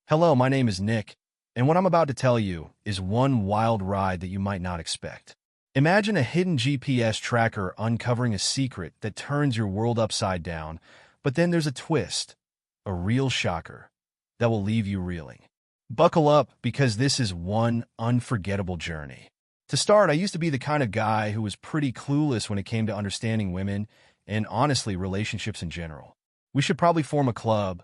Hello, my name is Nick, and what I'm about to tell you is one wild ride that you might not expect. Imagine a hidden GPS tracker uncovering a secret that turns your world upside down, but then there's a twist, a real shocker, that will leave you reeling. Buckle up because this is one unforgettable journey. To start, I used to be the kind of guy who was pretty clueless when it came to understanding women and honestly relationships in general. We should probably form a club,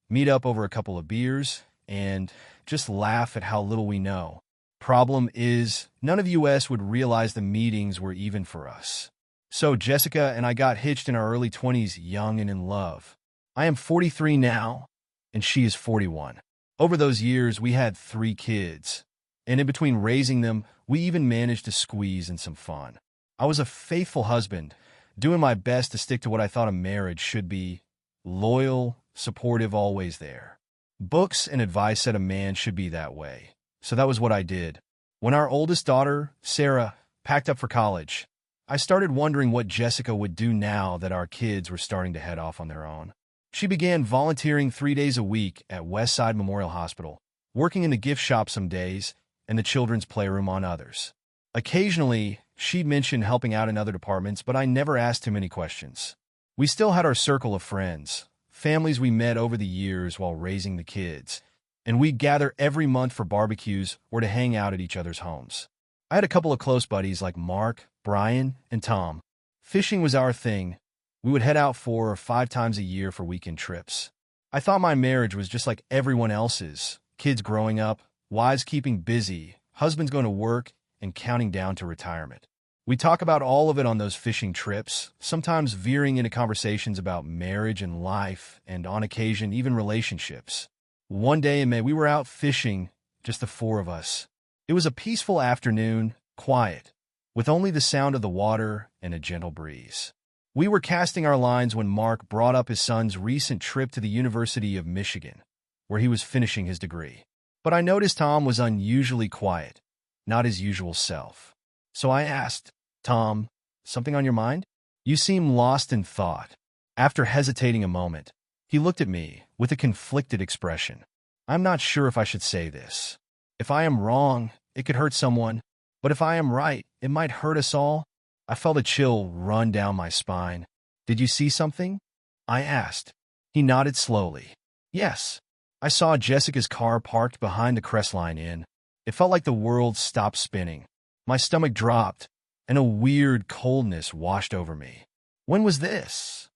meet up over a couple of beers, and just laugh at how little we know. Problem is, none of us would realize the meetings were even for us. So Jessica and I got hitched in our early 20s, young and in love. I am 43 now, and she is 41. Over those years, we had 3 kids, and in between raising them, we even managed to squeeze in some fun. I was a faithful husband, doing my best to stick to what I thought a marriage should be: loyal, supportive, always there. Books and advice said a man should be that way, so that was what I did. When our oldest daughter, Sarah, packed up for college, I started wondering what Jessica would do now that our kids were starting to head off on their own. She began volunteering 3 days a week at Westside Memorial Hospital, working in the gift shop some days and the children's playroom on others. Occasionally, she'd mention helping out in other departments, but I never asked too many questions. We still had our circle of friends, families we met over the years while raising the kids, and we'd gather every month for barbecues or to hang out at each other's homes. I had a couple of close buddies like Mark, Brian, and Tom. Fishing was our thing. We would head out 4 or 5 times a year for weekend trips. I thought my marriage was just like everyone else's: kids growing up, wives keeping busy, husbands going to work, and counting down to retirement. We talk about all of it on those fishing trips, sometimes veering into conversations about marriage and life, and on occasion, even relationships. One day in May, we were out fishing, just the 4 of us. It was a peaceful afternoon, quiet, with only the sound of the water and a gentle breeze. We were casting our lines when Mark brought up his son's recent trip to the University of Michigan, where he was finishing his degree. But I noticed Tom was unusually quiet, not his usual self. So I asked, "Tom, something on your mind? You seem lost in thought." After hesitating a moment, he looked at me with a conflicted expression. "I'm not sure if I should say this. If I am wrong, it could hurt someone, but if I am right, it might hurt us all." I felt a chill run down my spine. "Did you see something?" I asked. He nodded slowly. "Yes. I saw Jessica's car parked behind the Crestline Inn. It felt like the world stopped spinning. My stomach dropped, and a weird coldness washed over me." "When was this?"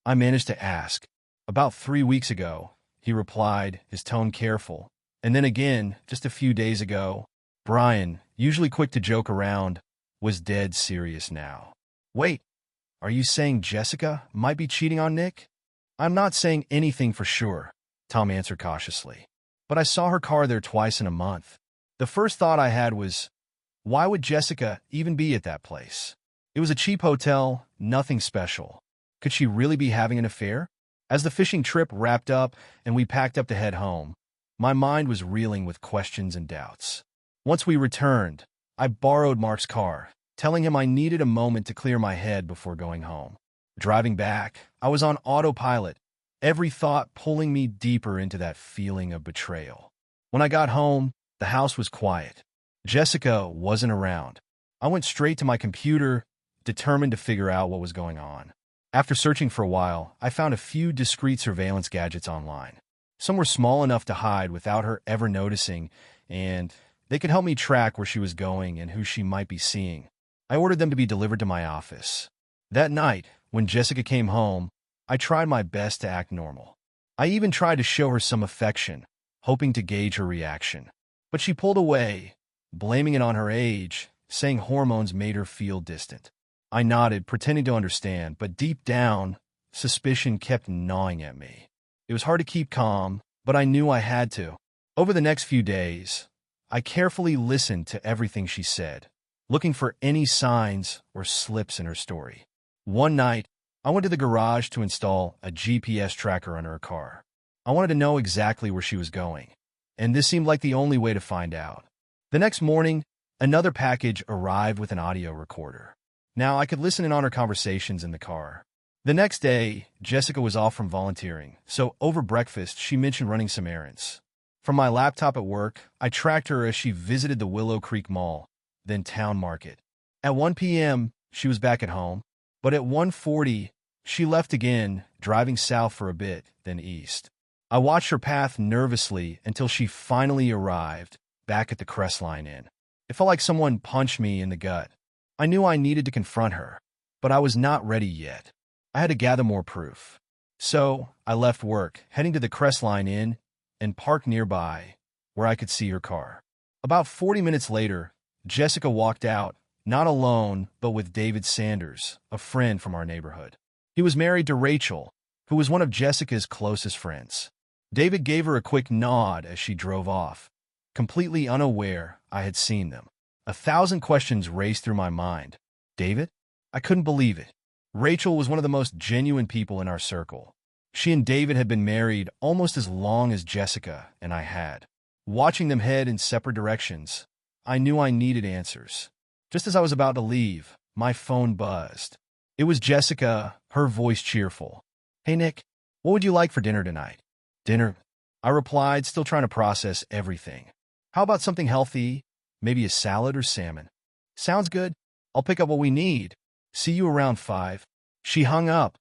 I managed to ask. "About 3 weeks ago," he replied, his tone careful. "And then again, just a few days ago." Brian, usually quick to joke around, was dead serious now. "Wait, are you saying Jessica might be cheating on Nick?" "I'm not saying anything for sure," Tom answered cautiously. "But I saw her car there twice in a month." The first thought I had was, why would Jessica even be at that place? It was a cheap hotel, nothing special. Could she really be having an affair? As the fishing trip wrapped up and we packed up to head home, my mind was reeling with questions and doubts. Once we returned, I borrowed Mark's car, telling him I needed a moment to clear my head before going home. Driving back, I was on autopilot, every thought pulling me deeper into that feeling of betrayal. When I got home, the house was quiet. Jessica wasn't around. I went straight to my computer, determined to figure out what was going on. After searching for a while, I found a few discreet surveillance gadgets online. Some were small enough to hide without her ever noticing, and they could help me track where she was going and who she might be seeing. I ordered them to be delivered to my office. That night, when Jessica came home, I tried my best to act normal. I even tried to show her some affection, hoping to gauge her reaction. But she pulled away, blaming it on her age, saying hormones made her feel distant. I nodded, pretending to understand, but deep down, suspicion kept gnawing at me. It was hard to keep calm, but I knew I had to. Over the next few days, I carefully listened to everything she said, looking for any signs or slips in her story. One night, I went to the garage to install a GPS tracker on her car. I wanted to know exactly where she was going, and this seemed like the only way to find out. The next morning, another package arrived with an audio recorder. Now I could listen in on our conversations in the car. The next day, Jessica was off from volunteering, so over breakfast she mentioned running some errands. From my laptop at work, I tracked her as she visited the Willow Creek Mall, then Town Market. At 1 p.m., she was back at home, but at 1:40, she left again, driving south for a bit, then east. I watched her path nervously until she finally arrived back at the Crestline Inn. It felt like someone punched me in the gut. I knew I needed to confront her, but I was not ready yet. I had to gather more proof. So, I left work, heading to the Crestline Inn, and parked nearby, where I could see her car. About 40 minutes later, Jessica walked out, not alone, but with David Sanders, a friend from our neighborhood. He was married to Rachel, who was one of Jessica's closest friends. David gave her a quick nod as she drove off, completely unaware I had seen them. 1,000 questions raced through my mind. David? I couldn't believe it. Rachel was one of the most genuine people in our circle. She and David had been married almost as long as Jessica and I had. Watching them head in separate directions, I knew I needed answers. Just as I was about to leave, my phone buzzed. It was Jessica, her voice cheerful. "Hey, Nick, what would you like for dinner tonight?" "Dinner?" I replied, still trying to process everything. "How about something healthy? Maybe a salad or salmon?" "Sounds good. I'll pick up what we need. See you around 5. She hung up,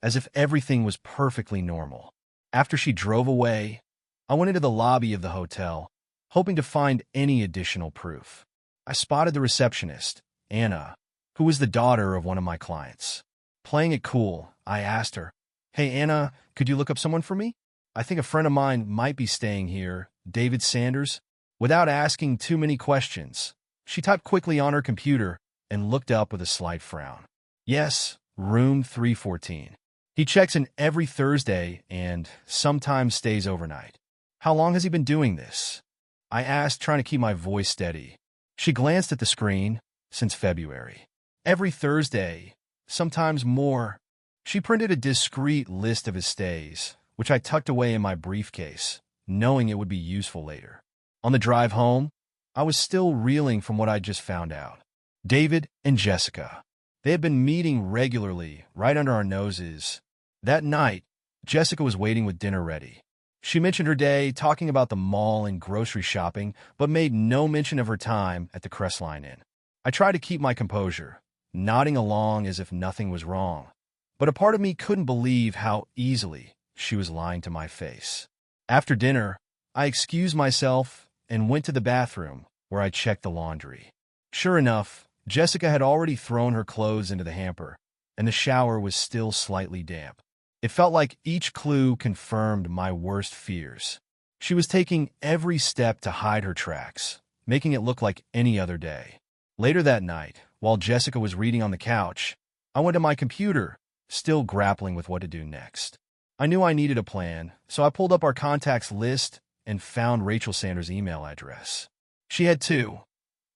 as if everything was perfectly normal. After she drove away, I went into the lobby of the hotel, hoping to find any additional proof. I spotted the receptionist, Anna, who was the daughter of one of my clients. Playing it cool, I asked her, "Hey, Anna, could you look up someone for me? I think a friend of mine might be staying here, David Sanders." Without asking too many questions, she typed quickly on her computer and looked up with a slight frown. "Yes, room 314. He checks in every Thursday and sometimes stays overnight." "How long has he been doing this?" I asked, trying to keep my voice steady. She glanced at the screen. "Since February. Every Thursday, sometimes more." She printed a discreet list of his stays, which I tucked away in my briefcase, knowing it would be useful later. On the drive home, I was still reeling from what I'd just found out. David and Jessica. They had been meeting regularly, right under our noses. That night, Jessica was waiting with dinner ready. She mentioned her day, talking about the mall and grocery shopping, but made no mention of her time at the Crestline Inn. I tried to keep my composure, nodding along as if nothing was wrong. But a part of me couldn't believe how easily she was lying to my face. After dinner, I excused myself and went to the bathroom, where I checked the laundry. Sure enough, Jessica had already thrown her clothes into the hamper, and the shower was still slightly damp. It felt like each clue confirmed my worst fears. She was taking every step to hide her tracks, making it look like any other day. Later that night, while Jessica was reading on the couch, I went to my computer, still grappling with what to do next. I knew I needed a plan, so I pulled up our contacts list and found Rachel Sanders' email address. She had two,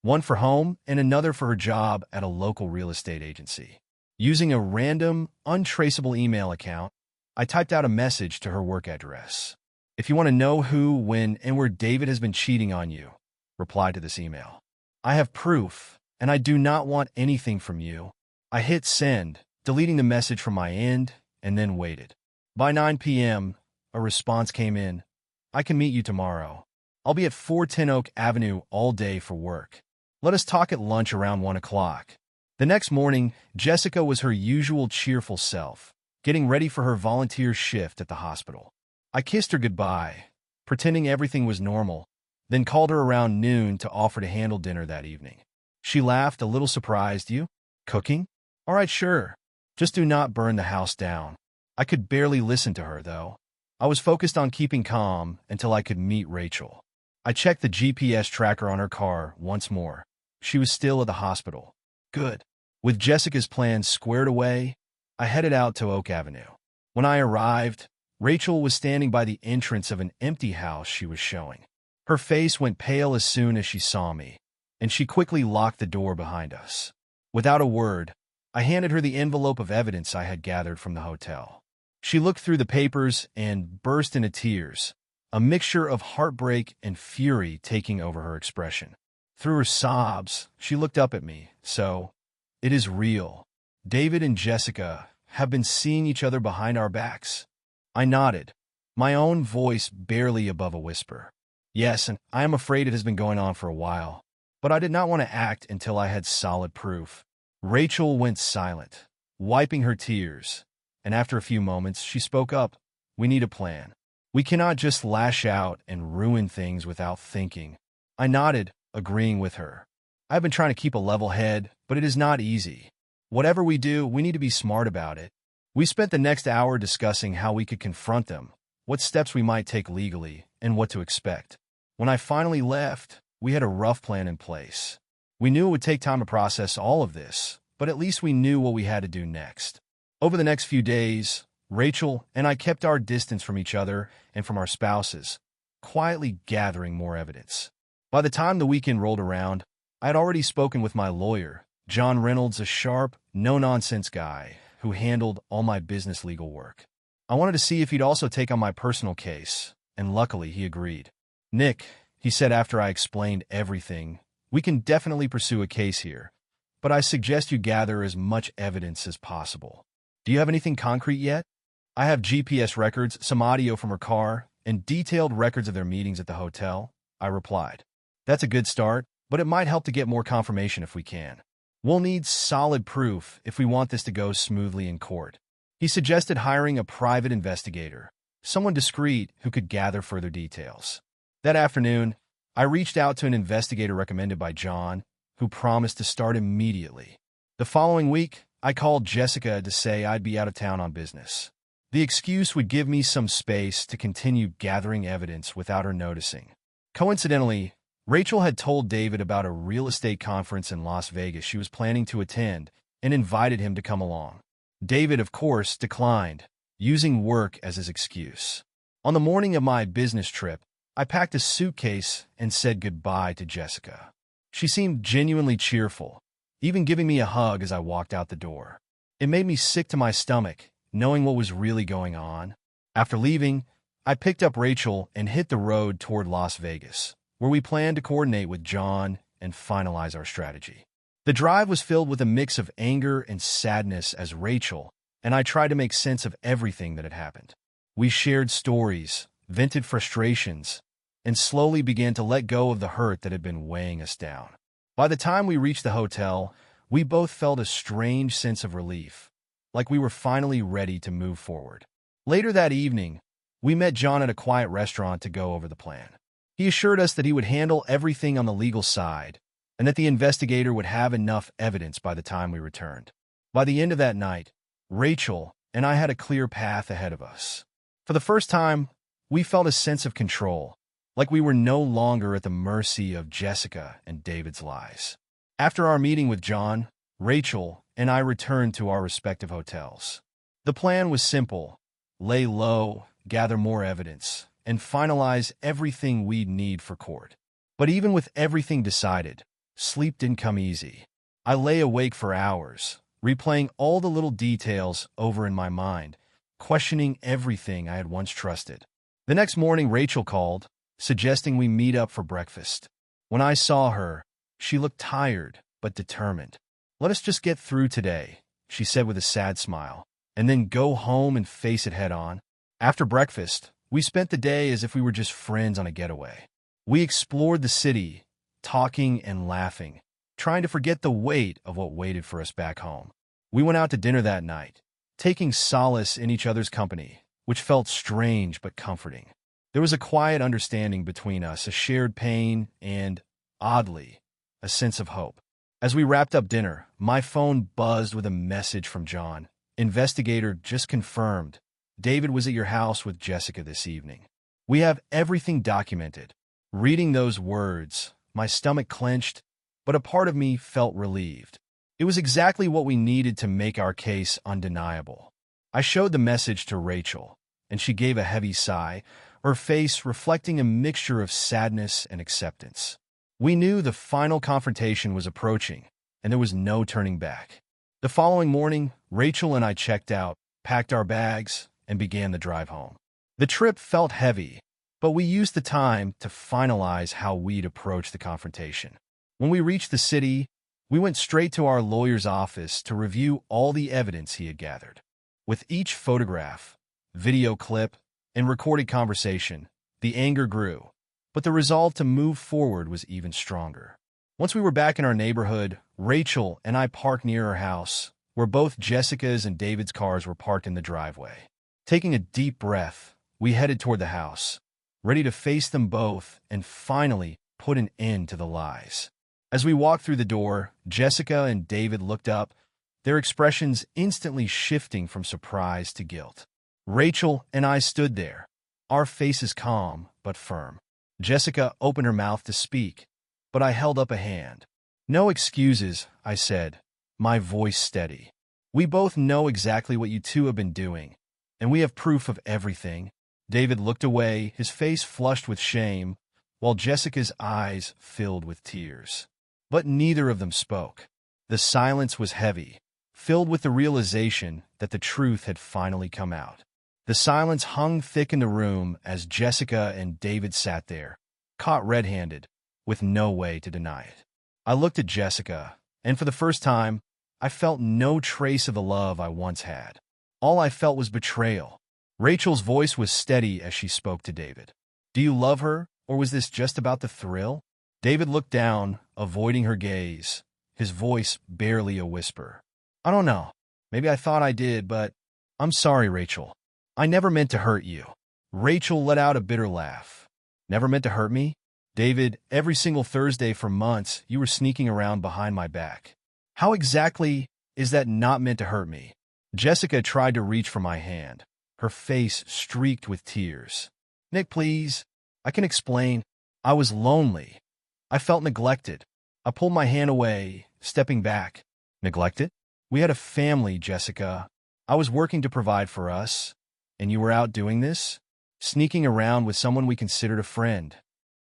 one for home and another for her job at a local real estate agency. Using a random, untraceable email account, I typed out a message to her work address. "If you want to know who, when, and where David has been cheating on you, reply to this email. I have proof, and I do not want anything from you." I hit send, deleting the message from my end, and then waited. By 9 p.m., a response came in. "I can meet you tomorrow. I'll be at 410 Oak Avenue all day for work. Let us talk at lunch around 1 o'clock. The next morning, Jessica was her usual cheerful self, getting ready for her volunteer shift at the hospital. I kissed her goodbye, pretending everything was normal, then called her around noon to offer to handle dinner that evening. She laughed, a little surprised. "You? Cooking? All right, sure. Just do not burn the house down." I could barely listen to her, though. I was focused on keeping calm until I could meet Rachel. I checked the GPS tracker on her car once more. She was still at the hospital. Good. With Jessica's plans squared away, I headed out to Oak Avenue. When I arrived, Rachel was standing by the entrance of an empty house she was showing. Her face went pale as soon as she saw me, and she quickly locked the door behind us. Without a word, I handed her the envelope of evidence I had gathered from the hotel. She looked through the papers and burst into tears, a mixture of heartbreak and fury taking over her expression. Through her sobs, she looked up at me. "So, it is real. David and Jessica have been seeing each other behind our backs." I nodded, my own voice barely above a whisper. Yes, and I am afraid it has been going on for a while. But I did not want to act until I had solid proof. Rachel went silent, wiping her tears, and after a few moments, she spoke up. We need a plan. We cannot just lash out and ruin things without thinking. I nodded, agreeing with her. I've been trying to keep a level head, but it is not easy. Whatever we do, we need to be smart about it. We spent the next hour discussing how we could confront them, what steps we might take legally, and what to expect. When I finally left, we had a rough plan in place. We knew it would take time to process all of this, but at least we knew what we had to do next. Over the next few days, Rachel and I kept our distance from each other and from our spouses, quietly gathering more evidence. By the time the weekend rolled around, I had already spoken with my lawyer, John Reynolds, a sharp, no-nonsense guy who handled all my business legal work. I wanted to see if he'd also take on my personal case, and luckily he agreed. Nick, he said after I explained everything, we can definitely pursue a case here, but I suggest you gather as much evidence as possible. Do you have anything concrete yet? I have GPS records, some audio from her car, and detailed records of their meetings at the hotel, I replied. That's a good start, but it might help to get more confirmation if we can. We'll need solid proof if we want this to go smoothly in court. He suggested hiring a private investigator, someone discreet who could gather further details. That afternoon, I reached out to an investigator recommended by John, who promised to start immediately. The following week, I called Jessica to say I'd be out of town on business. The excuse would give me some space to continue gathering evidence without her noticing. Coincidentally, Rachel had told David about a real estate conference in Las Vegas she was planning to attend and invited him to come along. David, of course, declined, using work as his excuse. On the morning of my business trip, I packed a suitcase and said goodbye to Jessica. She seemed genuinely cheerful, even giving me a hug as I walked out the door. It made me sick to my stomach, knowing what was really going on. After leaving, I picked up Rachel and hit the road toward Las Vegas, where we planned to coordinate with John and finalize our strategy. The drive was filled with a mix of anger and sadness as Rachel and I tried to make sense of everything that had happened. We shared stories, vented frustrations, and slowly began to let go of the hurt that had been weighing us down. By the time we reached the hotel, we both felt a strange sense of relief, like we were finally ready to move forward. Later that evening, we met John at a quiet restaurant to go over the plan. He assured us that he would handle everything on the legal side and that the investigator would have enough evidence by the time we returned. By the end of that night, Rachel and I had a clear path ahead of us. For the first time, we felt a sense of control, like we were no longer at the mercy of Jessica and David's lies. After our meeting with John, Rachel and I returned to our respective hotels. The plan was simple: lay low, gather more evidence, and finalize everything we'd need for court. But even with everything decided, sleep didn't come easy. I lay awake for hours, replaying all the little details over in my mind, questioning everything I had once trusted. The next morning, Rachel called, suggesting we meet up for breakfast. When I saw her, she looked tired but determined. "Let us just get through today," she said with a sad smile, "and then go home and face it head on." After breakfast, we spent the day as if we were just friends on a getaway. We explored the city, talking and laughing, trying to forget the weight of what waited for us back home. We went out to dinner that night, taking solace in each other's company, which felt strange but comforting. There was a quiet understanding between us, a shared pain, and, oddly, a sense of hope. As we wrapped up dinner, my phone buzzed with a message from John. "Investigator just confirmed. David was at your house with Jessica this evening. We have everything documented." Reading those words, my stomach clenched, but a part of me felt relieved. It was exactly what we needed to make our case undeniable. I showed the message to Rachel, and she gave a heavy sigh, her face reflecting a mixture of sadness and acceptance. We knew the final confrontation was approaching, and there was no turning back. The following morning, Rachel and I checked out, packed our bags, and began the drive home. The trip felt heavy, but we used the time to finalize how we'd approach the confrontation. When we reached the city, we went straight to our lawyer's office to review all the evidence he had gathered. With each photograph, video clip, and recorded conversation, the anger grew. but the resolve to move forward was even stronger. Once we were back in our neighborhood, Rachel and I parked near her house, where both Jessica's and David's cars were parked in the driveway. Taking a deep breath, we headed toward the house, ready to face them both and finally put an end to the lies. As we walked through the door, Jessica and David looked up, their expressions instantly shifting from surprise to guilt. Rachel and I stood there, our faces calm but firm. Jessica opened her mouth to speak, but I held up a hand. "No excuses," I said, my voice steady. "We both know exactly what you two have been doing, and we have proof of everything." David looked away, his face flushed with shame, while Jessica's eyes filled with tears. But neither of them spoke. The silence was heavy, filled with the realization that the truth had finally come out. The silence hung thick in the room as Jessica and David sat there, caught red-handed, with no way to deny it. I looked at Jessica, and for the first time, I felt no trace of the love I once had. All I felt was betrayal. Rachel's voice was steady as she spoke to David. "Do you love her, or was this just about the thrill?" David looked down, avoiding her gaze, his voice barely a whisper. "I don't know. Maybe I thought I did, but I'm sorry, Rachel. I never meant to hurt you." Rachel let out a bitter laugh. "Never meant to hurt me? David, every single Thursday for months, you were sneaking around behind my back. How exactly is that not meant to hurt me?" Jessica tried to reach for my hand, her face streaked with tears. "Nick, please. I can explain. I was lonely. I felt neglected." I pulled my hand away, stepping back. "Neglected? We had a family, Jessica. I was working to provide for us, and you were out doing this? Sneaking around with someone we considered a friend."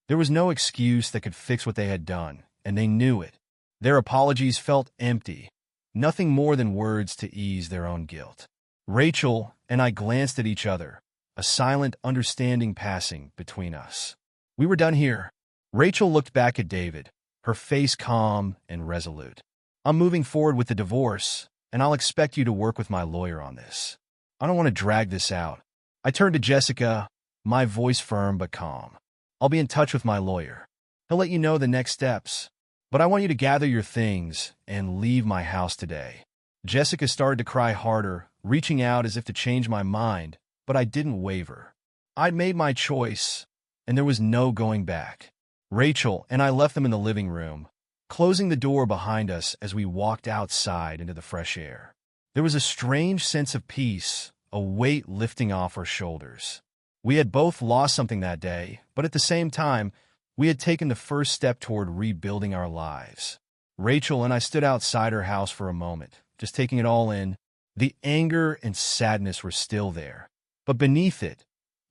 There was no excuse that could fix what they had done, and they knew it. Their apologies felt empty, nothing more than words to ease their own guilt. Rachel and I glanced at each other, a silent understanding passing between us. "We were done here." Rachel looked back at David, her face calm and resolute. "I'm moving forward with the divorce, and I'll expect you to work with my lawyer on this. I don't want to drag this out." I turned to Jessica, my voice firm but calm. "I'll be in touch with my lawyer. He'll let you know the next steps. But I want you to gather your things and leave my house today." Jessica started to cry harder, reaching out as if to change my mind, but I didn't waver. I'd made my choice, and there was no going back. Rachel and I left them in the living room, closing the door behind us as we walked outside into the fresh air. There was a strange sense of peace, a weight lifting off our shoulders. We had both lost something that day, but at the same time, we had taken the first step toward rebuilding our lives. Rachel and I stood outside her house for a moment, just taking it all in. The anger and sadness were still there, but beneath it,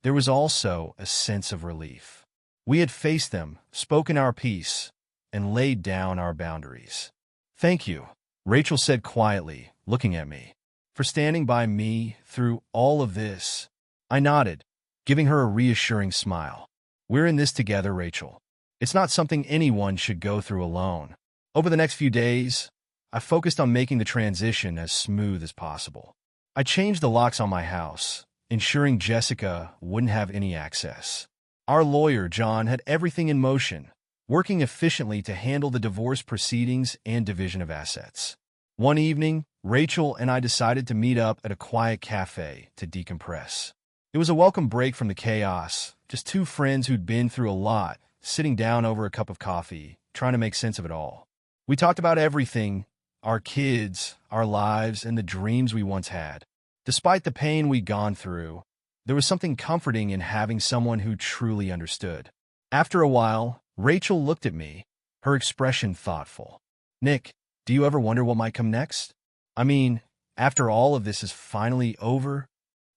there was also a sense of relief. We had faced them, spoken our piece, and laid down our boundaries. "Thank you," Rachel said quietly, looking at me, "for standing by me through all of this." I nodded, giving her a reassuring smile. "We're in this together, Rachel. It's not something anyone should go through alone." Over the next few days, I focused on making the transition as smooth as possible. I changed the locks on my house, ensuring Jessica wouldn't have any access. Our lawyer, John, had everything in motion, working efficiently to handle the divorce proceedings and division of assets. One evening, Rachel and I decided to meet up at a quiet cafe to decompress. It was a welcome break from the chaos, just two friends who'd been through a lot, sitting down over a cup of coffee, trying to make sense of it all. We talked about everything, our kids, our lives, and the dreams we once had. Despite the pain we'd gone through, there was something comforting in having someone who truly understood. After a while, Rachel looked at me, her expression thoughtful. "Nick, do you ever wonder what might come next? I mean, after all of this is finally over?"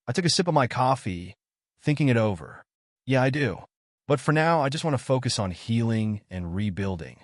I took a sip of my coffee, thinking it over. "Yeah, I do. But for now, I just want to focus on healing and rebuilding.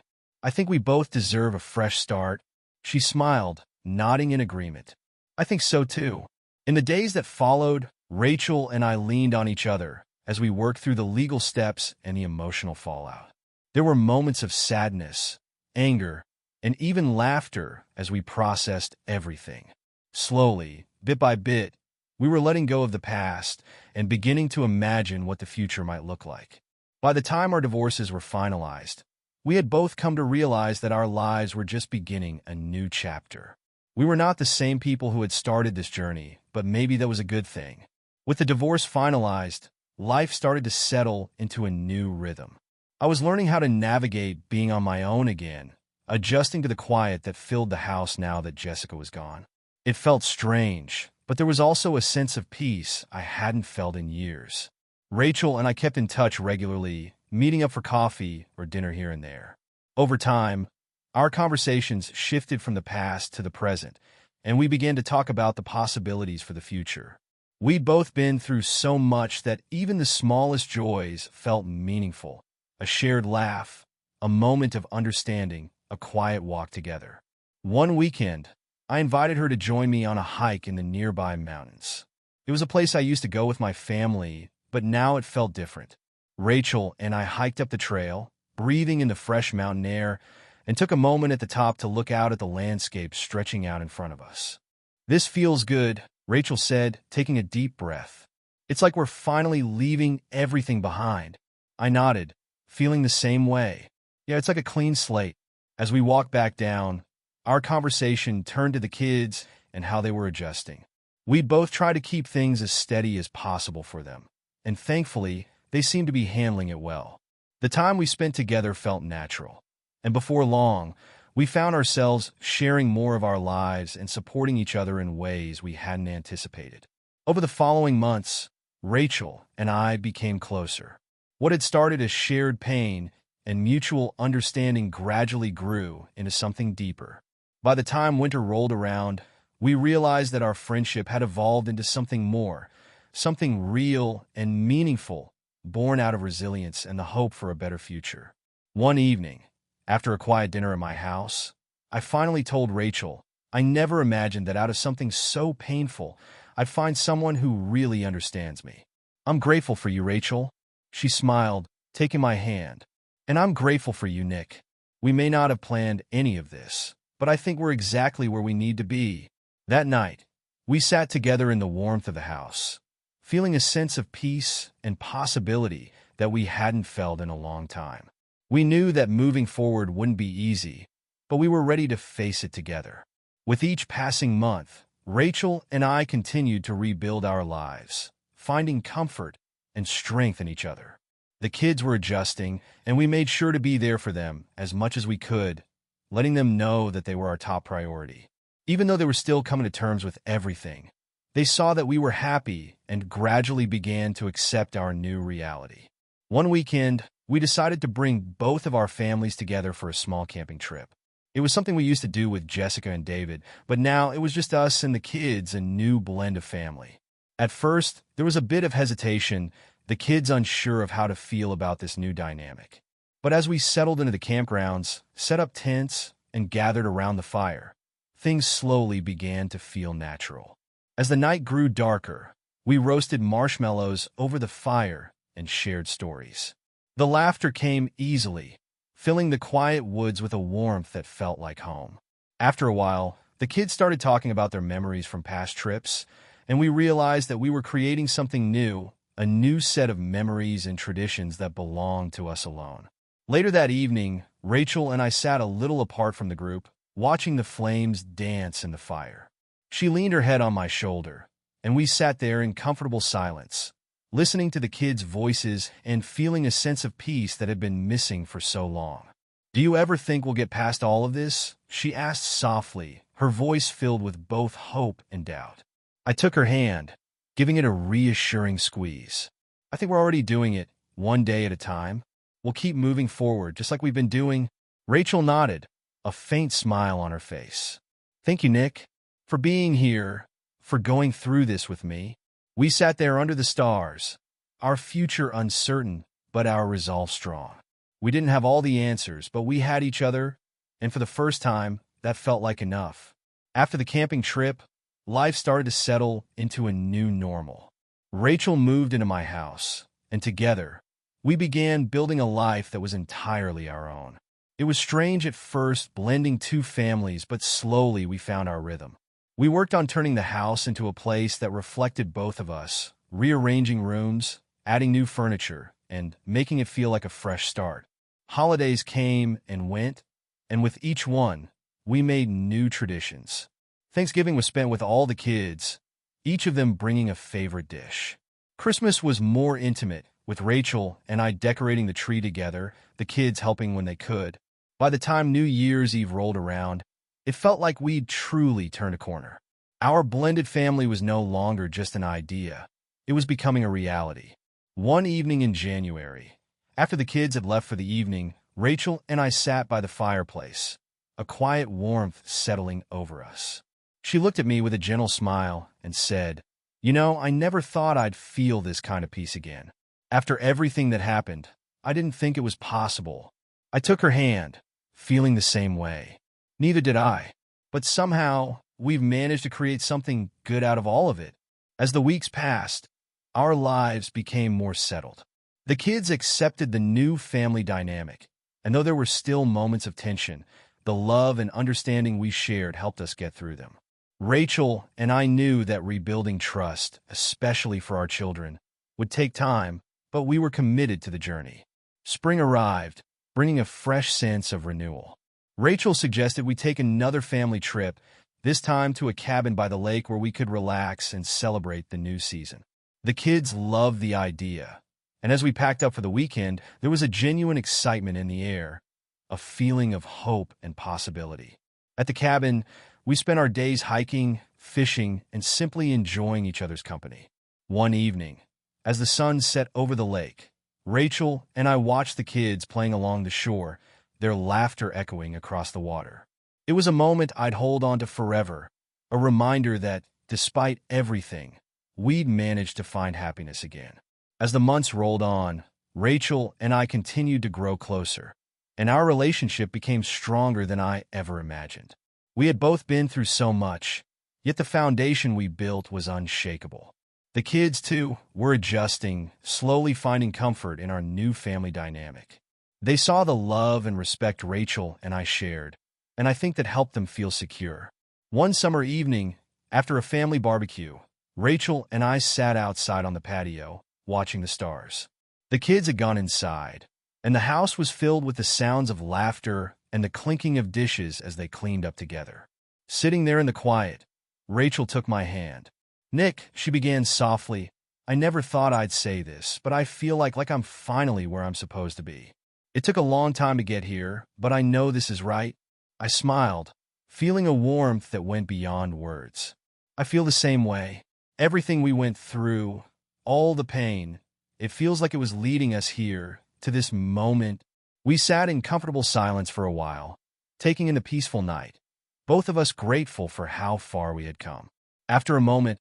I think we both deserve a fresh start." She smiled, nodding in agreement. "I think so too." In the days that followed, Rachel and I leaned on each other as we worked through the legal steps and the emotional fallout. There were moments of sadness, anger, and even laughter as we processed everything. Slowly, bit by bit, we were letting go of the past and beginning to imagine what the future might look like. By the time our divorces were finalized, we had both come to realize that our lives were just beginning a new chapter. We were not the same people who had started this journey, but maybe that was a good thing. With the divorce finalized, life started to settle into a new rhythm. I was learning how to navigate being on my own again, adjusting to the quiet that filled the house now that Jessica was gone. It felt strange, but there was also a sense of peace I hadn't felt in years. Rachel and I kept in touch regularly, meeting up for coffee or dinner here and there. Over time, our conversations shifted from the past to the present, and we began to talk about the possibilities for the future. We'd both been through so much that even the smallest joys felt meaningful. A shared laugh, a moment of understanding, a quiet walk together. One weekend, I invited her to join me on a hike in the nearby mountains. It was a place I used to go with my family, but now it felt different. Rachel and I hiked up the trail, breathing in the fresh mountain air, and took a moment at the top to look out at the landscape stretching out in front of us. "This feels good," Rachel said, taking a deep breath. "It's like we're finally leaving everything behind." I nodded, feeling the same way. "Yeah, it's like a clean slate." As we walked back down, our conversation turned to the kids and how they were adjusting. We'd both try to keep things as steady as possible for them, and thankfully, they seemed to be handling it well. The time we spent together felt natural, and before long, we found ourselves sharing more of our lives and supporting each other in ways we hadn't anticipated. Over the following months, Rachel and I became closer. What had started as shared pain and mutual understanding gradually grew into something deeper. By the time winter rolled around, we realized that our friendship had evolved into something more, something real and meaningful, born out of resilience and the hope for a better future. One evening, after a quiet dinner at my house, I finally told Rachel I never imagined that out of something so painful, I'd find someone who really understands me. "I'm grateful for you, Rachel." She smiled, taking my hand. "And I'm grateful for you, Nick. We may not have planned any of this, but I think we're exactly where we need to be." That night, we sat together in the warmth of the house, feeling a sense of peace and possibility that we hadn't felt in a long time. We knew that moving forward wouldn't be easy, but we were ready to face it together. With each passing month, Rachel and I continued to rebuild our lives, finding comfort and strength in each other. The kids were adjusting, and we made sure to be there for them as much as we could, letting them know that they were our top priority. Even though they were still coming to terms with everything, they saw that we were happy and gradually began to accept our new reality. One weekend, we decided to bring both of our families together for a small camping trip. It was something we used to do with Jessica and David, but now it was just us and the kids, a new blend of family. At first, there was a bit of hesitation, the kids unsure of how to feel about this new dynamic. But as we settled into the campgrounds, set up tents, and gathered around the fire, things slowly began to feel natural. As the night grew darker, we roasted marshmallows over the fire and shared stories. The laughter came easily, filling the quiet woods with a warmth that felt like home. After a while, the kids started talking about their memories from past trips, and we realized that we were creating something new, a new set of memories and traditions that belonged to us alone. Later that evening, Rachel and I sat a little apart from the group, watching the flames dance in the fire. She leaned her head on my shoulder, and we sat there in comfortable silence, listening to the kids' voices and feeling a sense of peace that had been missing for so long. "Do you ever think we'll get past all of this?" she asked softly, her voice filled with both hope and doubt. I took her hand, giving it a reassuring squeeze. "I think we're already doing it, one day at a time. We'll keep moving forward, just like we've been doing." Rachel nodded, a faint smile on her face. "Thank you, Nick, for being here, for going through this with me." We sat there under the stars, our future uncertain, but our resolve strong. We didn't have all the answers, but we had each other, and for the first time, that felt like enough. After the camping trip, life started to settle into a new normal. Rachel moved into my house, and together, we began building a life that was entirely our own. It was strange at first, blending two families, but slowly we found our rhythm. We worked on turning the house into a place that reflected both of us, rearranging rooms, adding new furniture, and making it feel like a fresh start. Holidays came and went, and with each one, we made new traditions. Thanksgiving was spent with all the kids, each of them bringing a favorite dish. Christmas was more intimate, with Rachel and I decorating the tree together, the kids helping when they could. By the time New Year's Eve rolled around, it felt like we'd truly turned a corner. Our blended family was no longer just an idea. It was becoming a reality. One evening in January, after the kids had left for the evening, Rachel and I sat by the fireplace, a quiet warmth settling over us. She looked at me with a gentle smile and said, "You know, I never thought I'd feel this kind of peace again. After everything that happened, I didn't think it was possible." I took her hand, feeling the same way. Neither did I, but somehow we've managed to create something good out of all of it. As the weeks passed, our lives became more settled. The kids accepted the new family dynamic, and though there were still moments of tension, the love and understanding we shared helped us get through them. Rachel and I knew that rebuilding trust, especially for our children, would take time, but we were committed to the journey. Spring arrived, bringing a fresh sense of renewal. Rachel suggested we take another family trip, this time to a cabin by the lake where we could relax and celebrate the new season. The kids loved the idea, and as we packed up for the weekend, there was a genuine excitement in the air, a feeling of hope and possibility. At the cabin, we spent our days hiking, fishing, and simply enjoying each other's company. One evening, as the sun set over the lake, Rachel and I watched the kids playing along the shore, their laughter echoing across the water. It was a moment I'd hold on to forever, a reminder that, despite everything, we'd managed to find happiness again. As the months rolled on, Rachel and I continued to grow closer, and our relationship became stronger than I ever imagined. We had both been through so much, yet the foundation we built was unshakable. The kids, too, were adjusting, slowly finding comfort in our new family dynamic. They saw the love and respect Rachel and I shared, and I think that helped them feel secure. One summer evening, after a family barbecue, Rachel and I sat outside on the patio, watching the stars. The kids had gone inside, and the house was filled with the sounds of laughter and the clinking of dishes as they cleaned up together. Sitting there in the quiet, Rachel took my hand. "Nick," she began softly, "I never thought I'd say this, but I feel like I'm finally where I'm supposed to be. It took a long time to get here, but I know this is right." I smiled, feeling a warmth that went beyond words. "I feel the same way. Everything we went through, all the pain, it feels like it was leading us here, to this moment." We sat in comfortable silence for a while, taking in the peaceful night, both of us grateful for how far we had come. After a moment,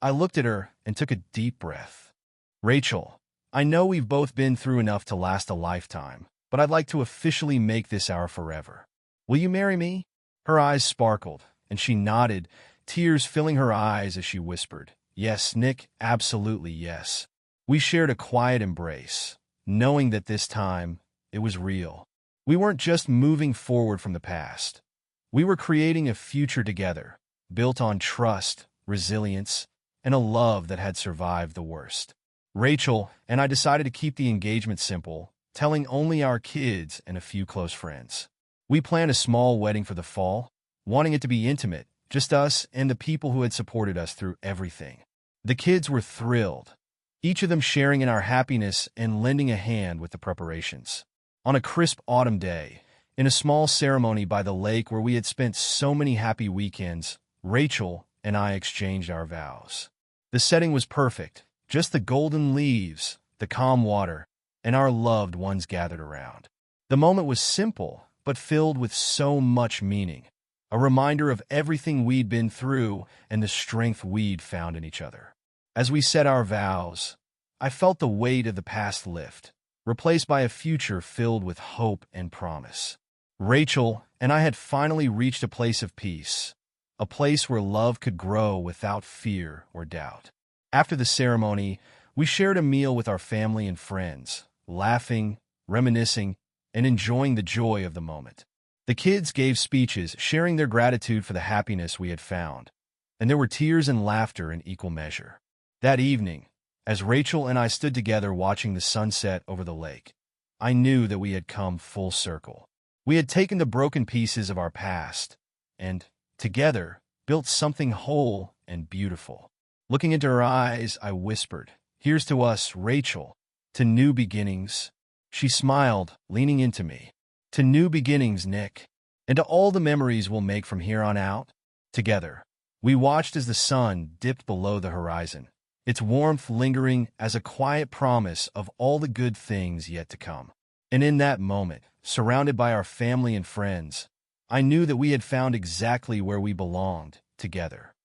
I looked at her and took a deep breath. "Rachel, I know we've both been through enough to last a lifetime, but I'd like to officially make this our forever. Will you marry me?" Her eyes sparkled, and she nodded, tears filling her eyes as she whispered, "Yes, Nick, absolutely yes." We shared a quiet embrace, knowing that this time, it was real. We weren't just moving forward from the past. We were creating a future together, built on trust, resilience, and a love that had survived the worst. Rachel and I decided to keep the engagement simple, telling only our kids and a few close friends. We planned a small wedding for the fall, wanting it to be intimate, just us and the people who had supported us through everything. The kids were thrilled, each of them sharing in our happiness and lending a hand with the preparations. On a crisp autumn day, in a small ceremony by the lake where we had spent so many happy weekends, Rachel and I exchanged our vows. The setting was perfect, just the golden leaves, the calm water, and our loved ones gathered around. The moment was simple, but filled with so much meaning, a reminder of everything we'd been through and the strength we'd found in each other. As we said our vows, I felt the weight of the past lift, replaced by a future filled with hope and promise. Rachel and I had finally reached a place of peace, a place where love could grow without fear or doubt. After the ceremony, we shared a meal with our family and friends, laughing, reminiscing, and enjoying the joy of the moment. The kids gave speeches sharing their gratitude for the happiness we had found, and there were tears and laughter in equal measure. That evening, As Rachel and I stood together watching the sunset over the lake, I knew that we had come full circle. We had taken the broken pieces of our past and, together, built something whole and beautiful. Looking into her eyes, I whispered, "Here's to us, Rachel, to new beginnings." She smiled, leaning into me. "To new beginnings, Nick, and to all the memories we'll make from here on out, together." We watched as the sun dipped below the horizon, its warmth lingering as a quiet promise of all the good things yet to come. And in that moment, surrounded by our family and friends, I knew that we had found exactly where we belonged, together.